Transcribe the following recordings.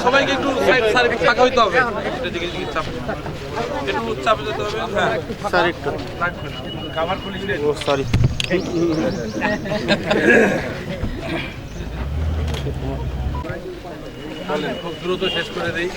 সবাইকে একটু ফাঁকা হইতে হবে, একটু চাপে যেতে হবে। হ্যাঁ স্যার একটু খাবার পুলিশ সরি খুব দ্রুত শেষ করে দিই।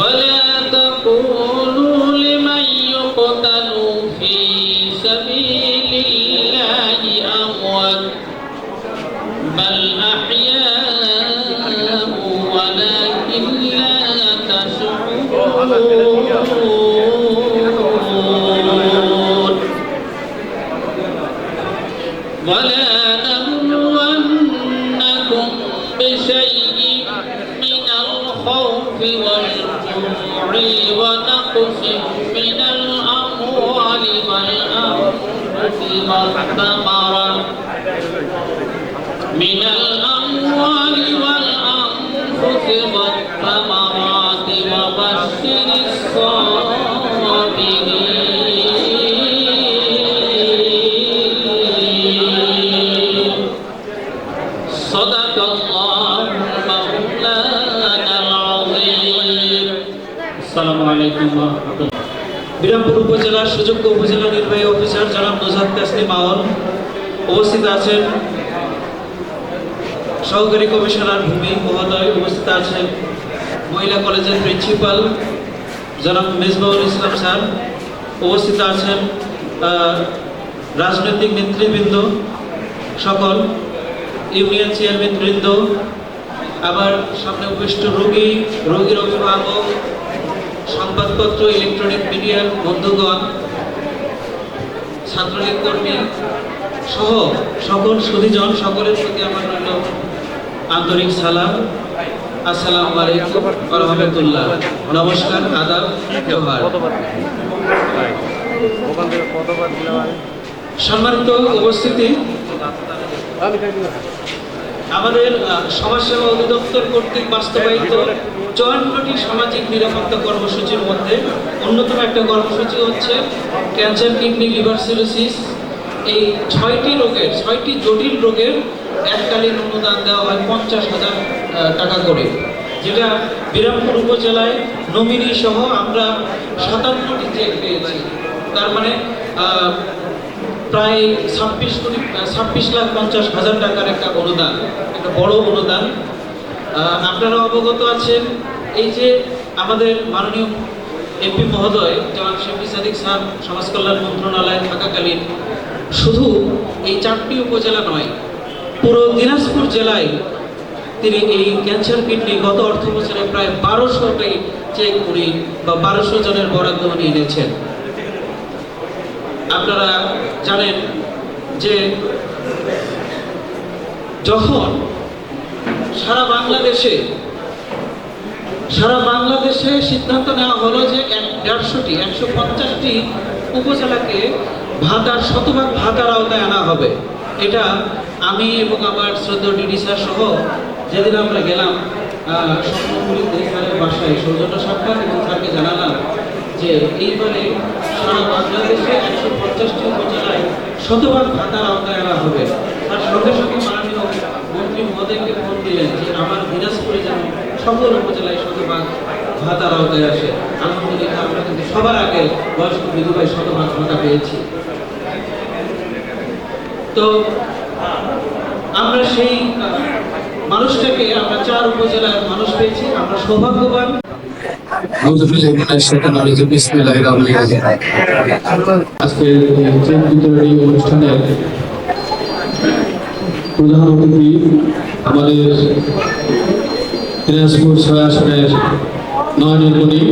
ولا تقولوا لمن يقتل في سبيل الله أموات بل أحياء ولكن لا تشعرون ولا نبلونكم بشيء من الخوف والجوع ونقص من الأموال والأنفس والثمرات وبشر الصابرين صدق الله مولانا العظيم السلام عليكم ورحمة الله। বিরামপুর উপজেলার সুযোগ্য উপজেলা নির্বাহী অফিসার জনাব নুজহাত তাসনিম আওয়াল উপস্থিত আছেন, সহকারী কমিশনার ভূমি মহোদয় উপস্থিত আছেন, মহিলা কলেজের প্রিন্সিপাল জনাব মেজবাউল ইসলাম স্যার উপস্থিত আছেন, রাজনৈতিক নেতৃবৃন্দ সকল, ইউনিয়ন চেয়ারম্যান বৃন্দ, আবার সামনে উপস্থিত রোগীর অভিভাবক, সংবাদপত্র, ইলেকট্রনিক মিডিয়ার বন্ধুগণ, ছাত্রলীগ কর্মী সহ সকল সুধীজন, সকলের প্রতি আমার রইল আন্তরিক সালাম। আসসালামু আলাইকুম ওয়া রাহমাতুল্লাহ। নমস্কার, আদাব, জোহার। সম্মানিত উপস্থিতি, আমাদের সমাজসেবা অধিদপ্তর কর্তৃক বাস্তবায়িত 54টি সামাজিক নিরাপত্তা কর্মসূচির মধ্যে অন্যতম একটা কর্মসূচি হচ্ছে ক্যান্সার, কিডনি, লিভার সিরোসিস। এই 6টি জটিল রোগের এককালীন অনুদান দেওয়া হয় 50,000 টাকা করে, যেটা বিরামপুর উপজেলায় নমিনি সহ আমরা 57টি চেক পেয়েছি। তার মানে প্রায় 26,50,000 টাকার একটা অনুদান, একটা বড় অনুদান। আপনারা অবগত আছেন, এই যে আমাদের মাননীয় এমপি মহোদয় জনাব শেফি সাদিক স্যার সমাজ কল্যাণ মন্ত্রণালয়ে থাকাকালীন শুধু এই 4টি উপজেলা নয়, পুরো দিনাজপুর জেলায় তিনি এই ক্যান্সার কিডনি গত অর্থ বছরে প্রায় 1200টি চেক উনি বা 1200 জনের বরাদ্দ উনি এনেছেন। আপনারা জানেন যে যখন সারা বাংলাদেশে সিদ্ধান্ত নেওয়া হলো যে 150টি উপজেলাকে শতভাগ ভাতার আওতায় আনা হবে, এটা আমি এবং আমার শ্রদ্ধেয় ডিডি স্যার সহ যেদিন আমরা গেলাম স্বপ্নপুরীতে স্যারের বাসায় সৌজন্য সাক্ষাৎ এবং স্যারকে জানালাম যে এইবারে সারা বাংলাদেশে 150টি উপজেলায় শতভাগ ভাতার আওতায় আনা হবে। তার সঙ্গে সঙ্গে মাননীয় মন্ত্রী মহোদয়কে ফোন দিলেন যে আমার দিনাজপুরে যেন সকল উপজেলায় শতভাগ ভাতার আওতায় আসে। আলহামদুলিল্লাহ, আমরা কিন্তু সবার আগে বয়স্ক বিধবায় শতভাগ ভাতা পেয়েছি। তো আমরা সেই মানুষটাকে আমরা 4 উপজেলার মানুষ পেয়েছি, আমরা সৌভাগ্যবান। আজকে অনুষ্ঠানের প্রধান অতিথি আমাদের দিনাজপুর 6 আসনের নয়নমণি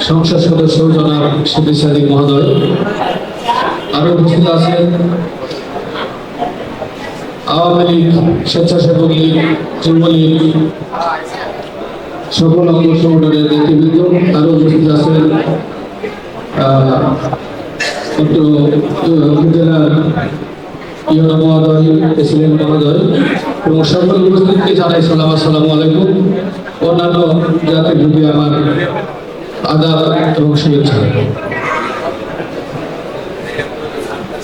সংসদ সদস্য জনাব শিবির সাদিক মহোদয়, আরো উপস্থিত আছেন আওয়ামী লীগ, স্বেচ্ছাসেবক লীগ, যুবলীগ, সকল অঙ্গ সংগঠনের নেতৃবৃন্দ, আরো উপস্থিত আছেন উপজেলার ইউনো মহোদয়, প্রেসিডেন্ট মহোদয় এবং সকল উপস্থিতকে জানাই সালাম, আসসালামু আলাইকুম। অন্যান্য জাতির প্রতি আমার আদাব এবং শুভেচ্ছা।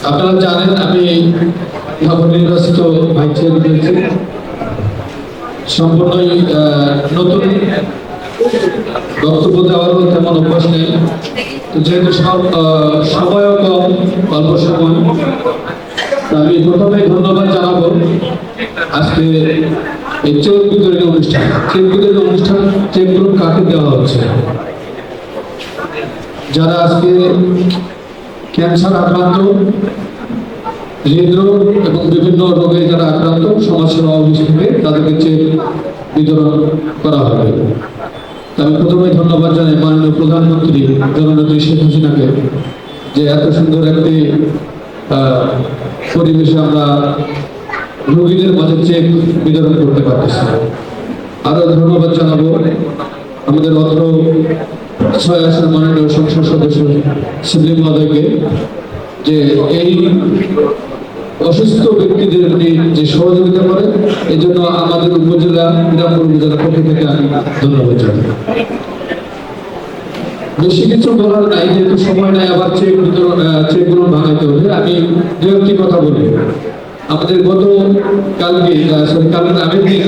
আপনারা জানেন আমি নবনির্বাচিত ভাইস চেয়ারম্যান, সম্পূর্ণই নতুন, বক্তব্য দেওয়ারও তেমন অভ্যাস নেই। তো যেহেতু সময়ও কম, অল্প সময়, আমি প্রথমে ধন্যবাদ জানাবো আজকে এই চেক বিতরণী অনুষ্ঠান। চেক বিতরণী অনুষ্ঠান চেকগুলো কাকে দেওয়া হচ্ছে? যারা আজকে ক্যান্সার আক্রান্ত, হৃদরোগ এবং বিভিন্ন রোগে যারা আক্রান্ত, সমাজসেবা অফিস থেকে তাদেরকে চেক বিতরণ করা হবে। আমি প্রথমে ধন্যবাদ জানাই মাননীয় প্রধানমন্ত্রী জননেত্রী শেখ হাসিনাকে যে এত সুন্দর একটি পরিবেশে আমরা রোগীদের মাঝে চেক বিতরণ করতে পারতেছি। আরো ধন্যবাদ জানাবো আমাদের অত্র 6 আসন মাননীয় সংসদ সদস্য শিবলি মহোদয়কে যে এই অসুস্থ ব্যক্তিদের যে সহযোগিতা করে, এই জন্য আমাদের উপজেলা, বিরামপুর উপজেলার পক্ষ থেকে আমি ধন্যবাদ জানাই। বেশি কিছু বলার নাই, যেহেতু সময় নাই, আবার চেকগুলো ভাঙাইতে হবে। আমি দু একটি কথা বলি। আমাদের কালকে আগের দিন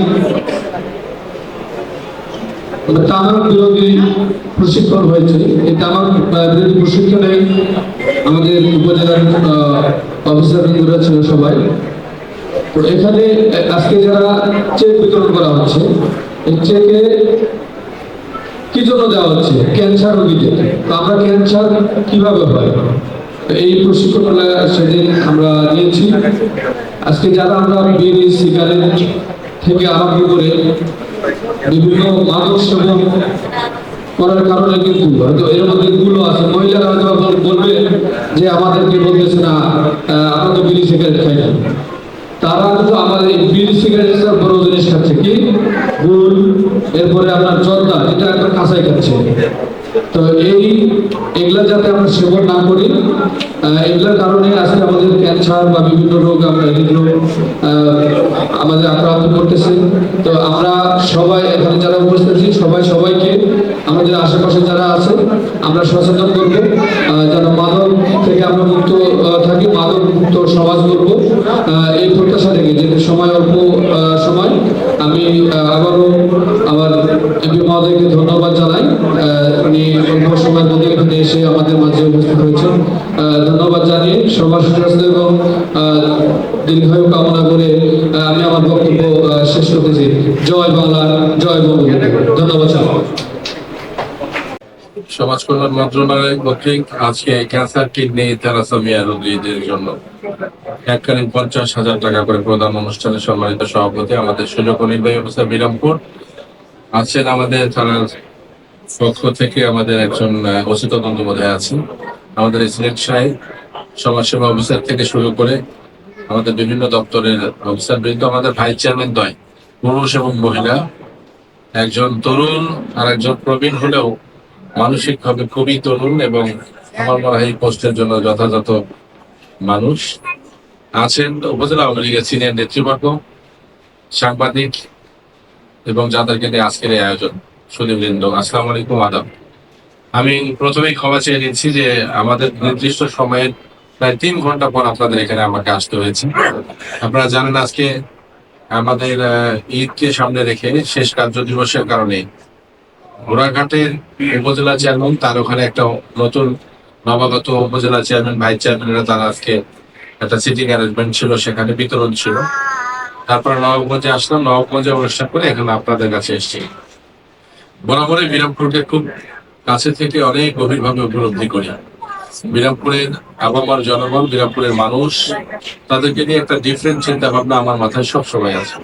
তামাক বিরোধী প্রশিক্ষণ হয়েছে। এই তামাক বিরোধী প্রশিক্ষণে আমাদের উপজেলার অফিসাররা ছিল সবাই। তো এখানে আজকে যারা চেক বিতরণ করা হচ্ছে, এই চেকে কি জন্য দেওয়া হচ্ছে? ক্যান্সার রোগীদের। তো আমরা ক্যান্সার কিভাবে হয়, এই প্রশিক্ষণটা সেদিন আমরা নিয়েছি। আজকে যারা আমরা বিড়ি, সিগারেট থেকে আরম্ভ করে বিভিন্ন মাদক সেবন করার কারণে কিন্তু হয়তো এর মধ্যে গুলো আছে, মহিলারা হয়তো বলবে যে আমাদেরকে বলতেছে না আমরা তো বিড়ি সিগারেট খাই না। তারা কিন্তু আমাদের এই বিড়ি সিগারেটের বড় জিনিস খাচ্ছে কি? গুল, এরপরে আপনার জর্দা, যেটা একটা কাঁচাই খাচ্ছে। তো এগুলা যাতে আমরা সেবন না করি, এগুলার কারণে আজকে আমাদের ক্যান্সার বা বিভিন্ন রোগ, আমরা হৃদরোগ আমাদের আক্রান্ত করতেছে। তো আমরা সবাই এখানে যারা উপস্থিত আছি, সবাইকে আমাদের আশেপাশে যারা আছে আমরা সচেতন করবো, যেন মাদক থেকে আমরা মুক্ত থাকি, মাদক মুক্ত সমাজ করব, এই প্রত্যাশা থেকে। যে সময় অল্প সময়, আমি আবারও আমার এমপি মহোদয়কে ধন্যবাদ জানাই। উনি অল্প সময়ের মধ্যে এখানে এসে আমাদের মাঝে উপস্থিত হয়েছেন। ধন্যবাদ জানিয়ে সবার সুস্বাস্থ্য এবং দীর্ঘায়ু কামনা করে আমি আমার বক্তব্য শেষ করতেছি। জয় বাংলা, জয় বঙ্গবন্ধু। ধন্যবাদ। সমাজ কল্যাণ মন্ত্রণালয় কর্তৃক আজকে ক্যান্সার, কিডনি, থ্যালাসেমিয়া রোগীদের জন্য এককালীন 50,000 টাকা করে প্রদান অনুষ্ঠানে সম্মানিত সভাপতি আমাদের সুযোগ্য নির্বাহী অফিসার বিরামপুর আছেন। আমাদের থানার পক্ষ থেকে আমাদের একজন ওসি তদন্ত বোধহয় আছেন, আমাদের সিলেট সাহেব, সমাজসেবা অফিসার থেকে শুরু করে আমাদের বিভিন্ন দপ্তরের অফিসার বৃন্দ, আমাদের ভাইস চেয়ারম্যান দ্বয়, পুরুষ এবং মহিলা, একজন তরুণ আর একজন প্রবীণ হলেও মানসিকভাবে খুবই তরুণ এবং আমার মনে হয় এই পোস্টের জন্য যথাযথ মানুষ আছেন। উপজেলা আওয়ামী লীগের সিনিয়র নেতৃবর্গ, সাংবাদিক এবং যাদেরকে নিয়ে আজকের এই আয়োজন, সুধীবৃন্দ, আসসালামু আলাইকুম, আদাব। আমি প্রথমেই ক্ষমা চেয়ে নিচ্ছি যে আমাদের নির্দিষ্ট সময়ের প্রায় 3 ঘন্টা পর আপনাদের এখানে আমাকে আসতে হয়েছে। আপনারা জানেন আজকে আমাদের ঈদকে সামনে রেখে শেষ কার্য দিবসের কারণে ঘোড়াঘাটের উপজেলা চেয়ারম্যান, তার ওখানে একটা নতুন নবাগত উপজেলা চেয়ারম্যান, ভাইস চেয়ারম্যানেরা, তারা আজকে একটা সিটিং অ্যারেঞ্জমেন্ট ছিল, সেখানে বিতরণ ছিল। তারপরে নবাবগঞ্জে আসলাম, নবাবগঞ্জে অনুষ্ঠান করে এখানে আপনাদের কাছে এসেছি। বরাবরই বিরামপুরকে খুব কাছে থেকে অনেক গভীরভাবে উপলব্ধি করি। বিরামপুরের আবহাওয়ার জনগণ, বিরামপুরের মানুষ, তাদেরকে নিয়ে একটা ডিফারেন্ট চিন্তা ভাবনা আমার মাথায় সব সময় আছে।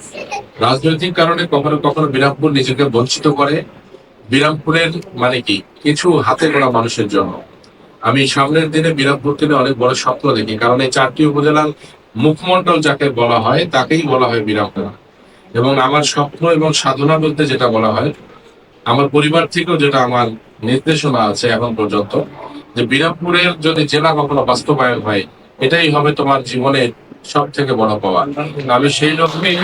রাজনৈতিক কারণে কখনো কখনো বিরামপুর নিজেকে বঞ্চিত করে, বিরামপুরের মানে কি কিছু হাতে গোনা মানুষের জন্য। আমি সামনের দিনে বিরামপুরকে নিয়ে অনেক বড় স্বপ্ন দেখি, কারণ এই 4টি উপজেলার মুখমণ্ডল যাকে বলা হয় তাকেই বলা হয় বিরামপুর। এবং আমার স্বপ্ন এবং সাধনা বলতে যেটা বলা হয়, আমার পরিবার থেকেও যেটা আমার নির্দেশনা আছে এখন পর্যন্ত, যে বিরামপুরের যদি জেলা কখনো বাস্তবায়ন হয়, এটাই হবে তোমার জীবনের সব থেকে বড় পাওয়া। আমি সেই রকমই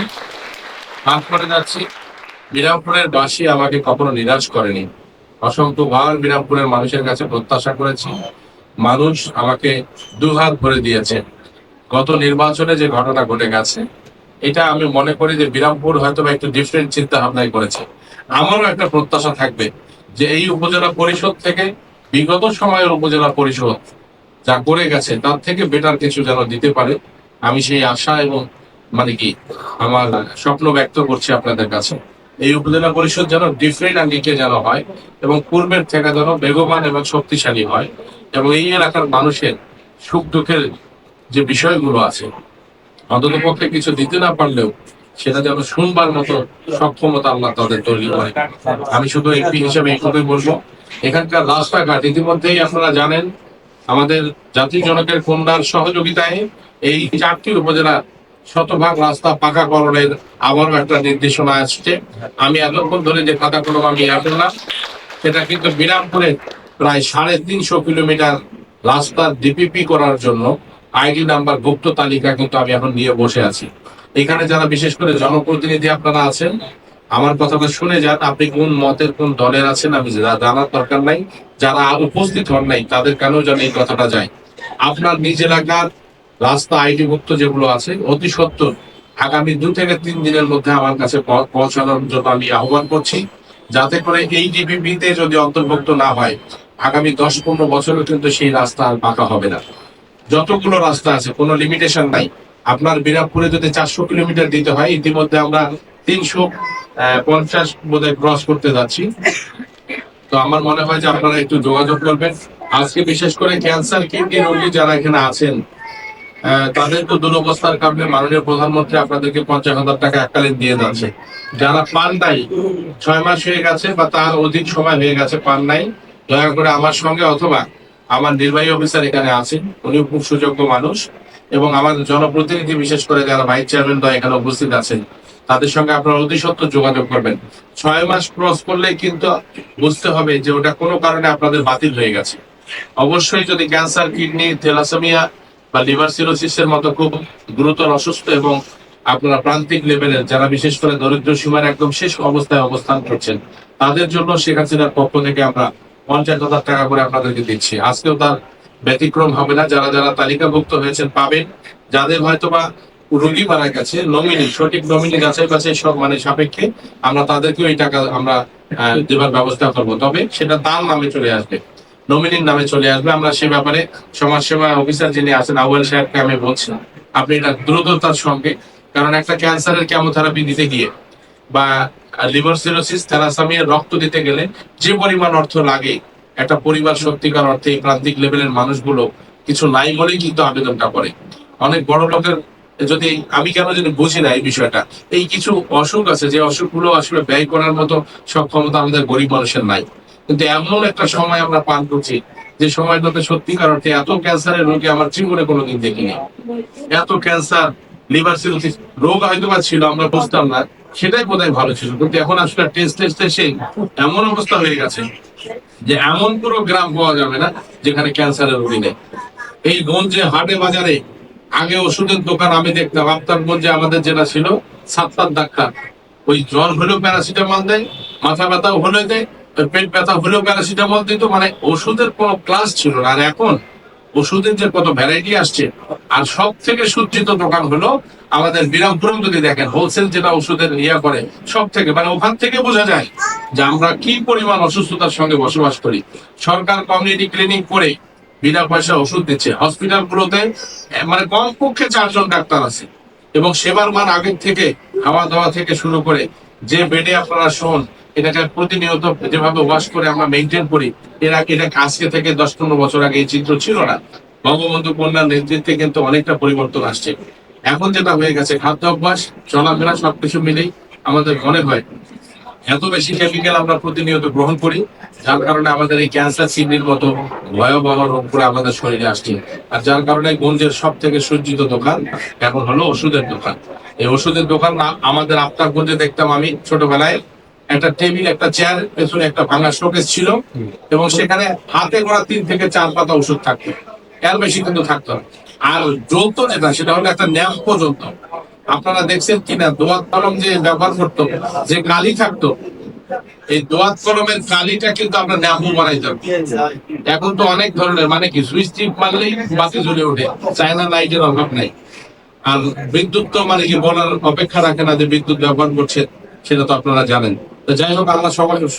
কাজ করে যাচ্ছি। বিরামপুরের বাসী আমাকে কখনো নিরাশ করেনি। অসংখ্যবার বিরামপুরের মানুষের কাছে প্রত্যাশা করেছি, মানুষ আমাকে দুহাত ভরে দিয়েছে। গত নির্বাচনে যে ঘটনা ঘটে গেছে, এটা আমি মনে করি যে বিরামপুর হয়তো একটু ডিফারেন্ট চিন্তা ভাবনাই করেছে। আমারও একটা প্রত্যাশা থাকবে যে এই উপজেলা পরিষদ থেকে বিগত সময়ের উপজেলা পরিষদ যা করে গেছে তার থেকে বেটার কিছু যেন দিতে পারে। আমি সেই আশা এবং মানে কি আমার স্বপ্ন ব্যক্ত করছি আপনাদের কাছে। এই উপজেলা পরিষদ যেন ডিফারেন্ট আঙ্গিকে যেন হয় এবং পূর্বের থেকে যেন বেগবান এবং শক্তিশালী হয়, এবং এই এলাকার মানুষের সুখ দুঃখের যে বিষয়গুলো আছে অন্তত পক্ষে কিছু দিতে না পারলেও সেটা যেন শুনবার মতো সক্ষমতা আল্লাহ তাদের তৈরি করে। আমি শুধু এমপি হিসেবে এইটুকুই বলবো, এখানকার রাস্তাঘাট ইতিমধ্যেই আপনারা জানেন আমাদের জাতীয় জনকের কন্যার সহযোগিতায় এই 4টি উপজেলা শতভাগ রাস্তা পাকাকরণের আবারও একটা নির্দেশনা আসছে। আমি এতক্ষণ ধরে যে খাতা কলম আমি আসলাম, সেটা কিন্তু বিরামপুরে প্রায় 350 কিলোমিটার রাস্তার ডিপিপি করার জন্য আইডি নাম্বার গুপ্ত তালিকা কিন্তু আমি এখন নিয়ে বসে আছি। এখানে যারা বিশেষ করে জনপ্রতিনিধি আপনারা আছেন, আমার কথাটা শুনে যান। আপনি কোন মতের কোন দলের আছেন আমি জানার দরকার নাই, যারা উপস্থিত হন নাই তাদের কেন যেন এই কথাটা যায়। আপনার নিজ এলাকার রাস্তা আইডি ভুক্ত যেগুলো আছে অতি সত্বর আগামী 2 থেকে 3 দিনের মধ্যে আমার কাছে পৌঁছানোর জন্য আমি আহ্বান করছি, যাতে করে এই ডিপিপিতে যদি অন্তর্ভুক্ত না হয় আগামী 10-15 বছরও কিন্তু সেই রাস্তা আর পাকা হবে না। যতগুলো রাস্তা আছে কোনো লিমিটেশন নাই। আপনার বিরামপুরে যদি 400 কিলোমিটার দিতে হয়, ইতিমধ্যে আমরা 350 বোধহয় ক্রস করতে যাচ্ছি। তো আমার মনে হয় যে আপনারা একটু যোগাযোগ করবেন। আজকে বিশেষ করে ক্যান্সার কিডনি রোগী যারা এখানে আছেন, তাদের তো দুরবস্থার কারণে মাননীয় প্রধানমন্ত্রী আপনাদেরকে 50,000 টাকা এককালীন দিয়ে যাচ্ছে। যারা পান নাই, 6 মাস হয়ে গেছে বা তার অধিক সময় হয়ে গেছে পান নাই, দয়া করে আমার সঙ্গে অথবা আমার নির্বাহী অফিসার এখানে আছেন, উনি খুব সুযোগ্য মানুষ, এবং আমার জনপ্রতিনিধি বিশেষ করে যারা ভাইস চেয়ারম্যান দয়া এখানে উপস্থিত আছেন, তাদের সঙ্গে আপনারা অতি সত্বর যোগাযোগ করবেন। 6 মাস ক্রস করলে কিন্তু বুঝতে হবে যে ওটা কোনো কারণে আপনাদের বাতিল হয়ে গেছে। অবশ্যই যদি ক্যান্সার, কিডনি, থ্যালাসেমিয়া বা লিভার সিরোসিসের মতো খুব গুরুতর অসুস্থ এবং আপনারা প্রান্তিক লেভেলের যারা বিশেষ করে দরিদ্র সীমার একদম শেষ অবস্থায় অবস্থান করছেন, তাদের জন্য শেখ হাসিনার পক্ষ থেকে আমরা 50,000 টাকা করে আপনাদেরকে দিচ্ছি। আজকেও তার ব্যতিক্রম হবে না। যারা যারা তালিকাভুক্ত হয়েছেন পাবেন। যাদের হয়তোবা রোগী মারা গেছে, নমিনি সঠিক নমিনি যাচাই বাছাই সব মানে সাপেক্ষে আমরা তাদেরকেও এই টাকা আমরা দেবার ব্যবস্থা করবো, তবে সেটা তার নামে চলে আসবে, নমিনির নামে চলে আসবে। আমরা সে ব্যাপারে সমাজসেবা অফিসার যিনি আছেন আউয়াল সাহেবকে আমি বলছি, আপনি এটা দ্রুততার সঙ্গে, কারণ একটা ক্যান্সারের কেমোথেরাপি দিতে গিয়ে বা লিভার সিরোসিস, থ্যালাসেমিয়ার রক্ত দিতে গেলে যে পরিমাণ অর্থ লাগে, একটা পরিবার সত্যিকার অর্থে এই প্রান্তিক লেভেলের মানুষগুলো কিছু নাই বলেই কিন্তু আবেদনটা করে। অনেক বড় লোকের যদি আমি কেন যদি বুঝি না এই বিষয়টা, এই কিছু অসুখ আছে যে অসুখগুলো আসলে ব্যয় করার মতো সক্ষমতা আমাদের গরিব মানুষের নাই। কিন্তু এমন একটা সময় আমরা পান করছি যে সময়টাতে সত্যিকার অর্থে এত ক্যান্সারের রোগী আমার জীবনে কোনোদিন দেখিনি। এত ক্যান্সার, লিভার সিরোসিস রোগ হয়তো বা ছিল, আমরা বুঝতাম না, সেটাই বোধহয় ভালো ছিল। কিন্তু এখন আসলে টেস্ট এসে এমন অবস্থা হয়ে গেছে যে এমন কোনো গ্রাম পাওয়া যাবে না যেখানে ক্যান্সারের রোগী নেই। এই গঞ্জে হাটে বাজারে আগে ওষুধের দোকান আমি দেখতাম, আফতাবগঞ্জে আমাদের যেটা ছিল 7 ডাক্তার, ওই জ্বর হলেও প্যারাসিটামল দেয়, মাথা ব্যথাও হলে দেয়, পেট ব্যথা হলেও প্যারাসিটামল দিত, মানে ওষুধের কোনো ক্লাস ছিল না। আর এখন ওষুধের যে কত ভ্যারাইটি আসছে, আর সব থেকে সজ্জিত দোকান হলো আমাদের বিরামপুরেও যদি দেখেন হোলসেল যেটা ওষুধের ইয়া করে, সব থেকে মানে ওখান থেকে বোঝা যায় যে আমরা কি পরিমাণ অসুস্থতার সঙ্গে বসবাস করি। সরকার কমিউনিটি ক্লিনিক করে বিনা পয়সা ওষুধ দিচ্ছে, হসপিটাল গুলোতে মানে কমপক্ষে 4 জন ডাক্তার আছে, এবং সেবার মান আগের থেকে খাওয়া দাওয়া থেকে শুরু করে যে বেডে আপনারা শোন, এটাকে প্রতিনিয়ত যেভাবে ওয়াশ করে আমরা মেনটেন করি, এটা আজকে থেকে 10-15 বছর আগে এই চিত্র ছিল না। বঙ্গবন্ধু কন্যার নেতৃত্বে কিন্তু অনেকটা পরিবর্তন আসছে। এখন যেটা হয়ে গেছে, খাদ্য অভ্যাস, চলাফেরা সবকিছু মিলেই আমাদের মনে হয় এত বেশি কেমিক্যাল আমরা প্রতিনিয়ত গ্রহণ করি, যার কারণে আমাদের এই ক্যান্সার কিডনির মতো ভয়াবহ রোগ করে আমাদের শরীরে আসছে। আর যার কারণে গঞ্জের সব থেকে সজ্জিত দোকান এখন হলো ওষুধের দোকান। এই ওষুধের দোকান আমাদের আফতাবগঞ্জে দেখতাম আমি ছোটবেলায়, একটা টেবিল, একটা চেয়ার, পেছনে একটা ভাঙা শোকেস ছিল এবং সেখানে হাতে গোনা 3 থেকে 4 পাতা ওষুধ থাকতো, এর বেশি কিন্তু থাকতো না। আর জ্বলতো যেটা, সেটা হলো একটা ন্যাপ পর্যন্ত। আপনারা দেখছেন কিনা দোয়াত কলম যে ব্যবহার করতো, যে কালি থাকতো, এই দোয়াত কলমের কালিটা কিন্তু আমরা ন্যাপও বানাইতাম। এখন তো অনেক ধরনের, মানে কি সুইচ টিপ মারলেই বাতি জ্বলে ওঠে, চায়না লাইটের অভাব নাই। আর বিদ্যুৎ তো মানে কি বলার অপেক্ষা রাখে না যে বিদ্যুৎ ব্যবহার করছে, সেটা তো আপনারা জানেন। তো যাই হোক, আল্লাহ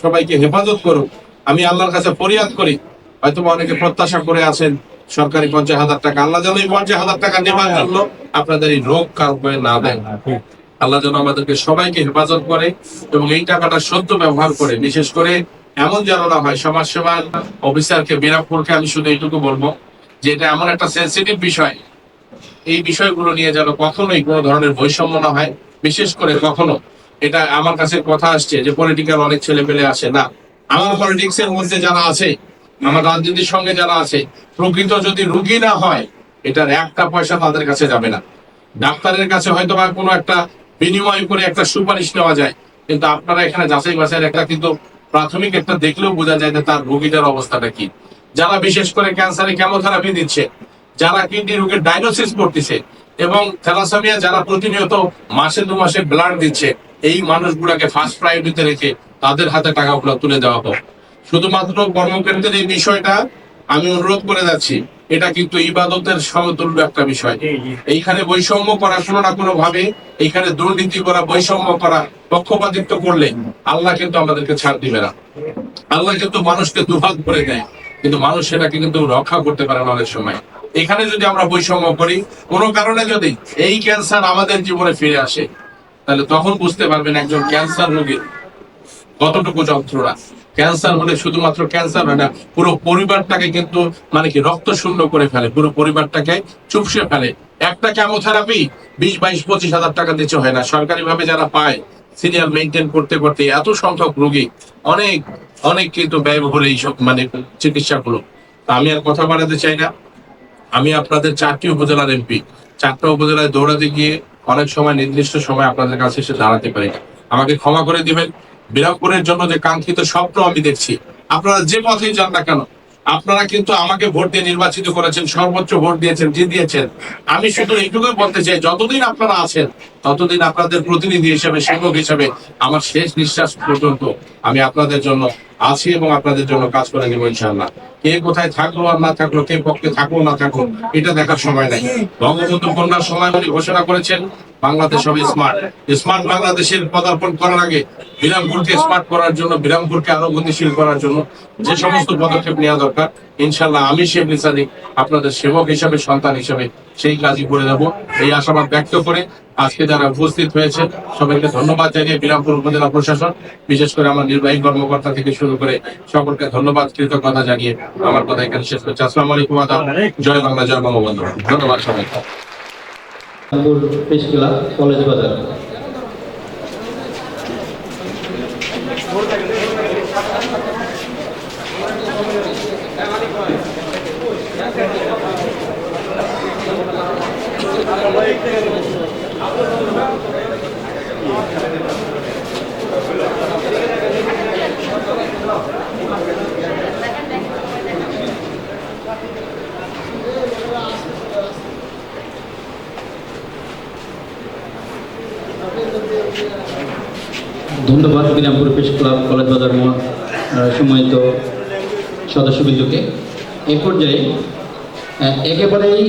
সবাইকে হেফাজত করুক। আমি আল্লাহর কাছে ফরিয়াদ করি, হয়তো অনেকে প্রত্যাশা করে আছেন সরকারি 50,000 টাকা, আল্লাহ যেন এই 50,000 টাকা নেবার জন্য আপনাদের এই রোগ কাউকে না দেয়। আল্লাহ যেন আমাদেরকে সবাইকে হেফাজত করে এবং এই টাকাটা সদ্য ব্যবহার করে, বিশেষ করে এমন যেন না হয়। সমাজসেবার অফিসারকে, বিরামপুরকে আমি শুধু এইটুকু বলবো যে এটা এমন একটা সেন্সিটিভ বিষয়, এই বিষয়গুলো নিয়ে যেন কখনোই কোনো ধরনের বৈষম্য না হয়। বিশেষ করে কখনো এটা আমার কাছে কথা আসছে যে পলিটিক্যাল অনেক ছেলে পেলে আসে না, আমার পলিটিক্স এর মধ্যে যারা আছে, আমার রাজনীতির সঙ্গে যারা আছে, প্রকৃত যদি রুগী না হয়, এটার একটা পয়সা তাদের কাছে যাবে না। ডাক্তারের কাছে হয়তো বা কোনো একটা বিনিময় করে একটা সুপারিশ নেওয়া যায়, কিন্তু আপনারা এখানে যাচাই বাছাইয়ের একটা কিন্তু প্রাথমিক একটা দেখলেও বোঝা যায় যে তার রোগীটার অবস্থাটা কি। যারা বিশেষ করে ক্যান্সারে কেমোথেরাপি দিচ্ছে, যারা কিডনি রোগের ডায়াগনোসিস করতেছে এবং থ্যালাসেমিয়া যারা প্রতিনিয়ত মাসে 2 মাসে ব্লাড দিচ্ছে, এই মানুষগুলোকে ফার্স্ট প্রায়োরিটিতে রেখে তাদের হাতে টাকাগুলো তুলে দেওয়া হোক। শুধুমাত্র কর্মকেন্দ্রের এই বিষয়টা আমি অনুরোধ করে যাচ্ছি, এটা কিন্তু ইবাদতের সমতুল্য একটা বিষয়। এইখানে বৈষম্য করা কোনো না কোনো ভাবে, এইখানে দুর্নীতি করা, বৈষম্য করা, পক্ষপাতিত্ব করলে আল্লাহ কিন্তু আমাদেরকে ছাড় দিবে না। আল্লাহ কিন্তু মানুষকে দুহাত করে দেয়, কিন্তু মানুষ সেটাকে কিন্তু রক্ষা করতে পারে না অনেক সময়। এখানে যদি আমরা বৈষম্য করি, কোনো কারণে যদি এই ক্যান্সার আমাদের জীবনে ফিরে আসে, তাহলে তখন বুঝতে পারবেন একজন ক্যান্সার রোগীর কতটুকু যন্ত্রণা। ক্যান্সার হলে শুধুমাত্র ক্যান্সার হয় না, পুরো পরিবারটাকে কিন্তু মানে কি রক্ত শূন্য করে ফেলে, পুরো পরিবারটাকে চুপসে ফেলে। একটা কেমোথেরাপি 20-25 হাজার টাকা দিতে হয় না। সরকারি ভাবে যারা পায়, সিরিয়াল মেনটেন করতে করতে এত সংখ্যক রোগী, অনেক অনেক কিন্তু ব্যয়বহুল এইসব মানে চিকিৎসাগুলো। আমি আর কথা বাড়াতে চাই না। আমি আপনাদের 4টি উপজেলার এমপি, 4টা উপজেলায় দৌড়াতে গিয়ে অনেক সময় নির্দিষ্ট সময় আপনাদের কাছে এসে দাঁড়াতে পারি না, আমাকে ক্ষমা করে দিবেন। বিরামপুরের জন্য যে কাঙ্ক্ষিত স্বপ্ন আমি দেখছি, আপনারা যে পথেই যান না কেন, আপনারা কিন্তু আমাকে ভোট দিয়ে নির্বাচিত করেছেন, সর্বোচ্চ ভোট দিয়েছেন, জিতিয়েছেন। আমি শুধু এইটুকুই বলতে চাই, যতদিন আপনারা আছেন ততদিন আপনাদের প্রতিনিধি হিসেবে, সেবক হিসেবে আমার শেষ নিঃশ্বাস পর্যন্ত আমি আপনাদের জন্য আছি এবং আপনাদের জন্য কাজ করে দেবো ইনশাআল্লাহ। কে কোথায় থাকলো আর না থাকলো, কে পক্ষে থাকলো না থাকলো, এটা দেখার সময় নাই। বঙ্গবন্ধু কন্যার সময় উনি ঘোষণা করেছেন বাংলাদেশ হবে স্মার্ট। স্মার্ট বাংলাদেশের পদার্পণ করার আগে বিরামপুরকে স্মার্ট করার জন্য, বিরামপুরকে আরো গতিশীল করার জন্য যে সমস্ত পদক্ষেপ নেওয়া দরকার, ইনশাআল্লাহ আমি শেবলি সাদিক আপনাদের সেবক হিসাবে, সন্তান হিসাবে সেই কাজই করে যাব, এই আশাবাদ ব্যক্ত করে আজকে যারা উপস্থিত হয়েছে সবাইকে ধন্যবাদ জানিয়ে বিরামপুর উপজেলা প্রশাসন, বিশেষ করে আমার নির্বাহী কর্মকর্তা থেকে শুরু করে সকলকে ধন্যবাদ, কৃতজ্ঞতা জানিয়ে আমার কথা এখানে শেষ করছি। আসসালামু আলাইকুম, আদাব, জয় বাংলা, জয় বঙ্গবন্ধু। ধন্যবাদ সবাইকে। প্রেস ক্লাব, কলেজ বাজার। ধন্যবাদ বিরামপুর প্রেস ক্লাব, কলেজ বাজার সম্মানিত সদস্যবৃন্দকে। এ পর্যায়ে একেবারেই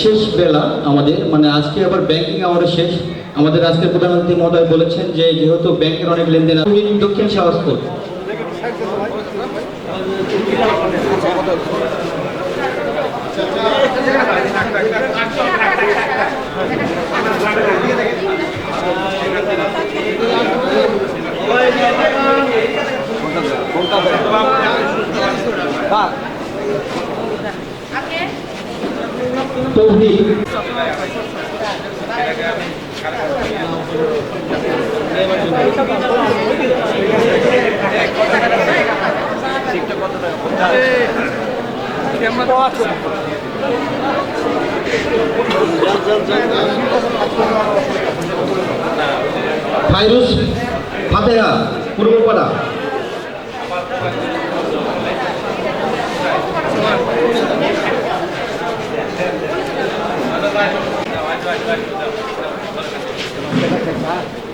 শেষ বেলা আমাদের, মানে আজকে আবার ব্যাংকিং আমাদের শেষ। আমাদের আজকের প্রধানমন্ত্রী মহোদয় বলেছেন যে যেহেতু ব্যাংকের অনেক লেনদেন, দক্ষিণ শাহবাজপুর তৌহিদ ফাইরুজ ফাতেহা পূর্বপাড়া। Vai.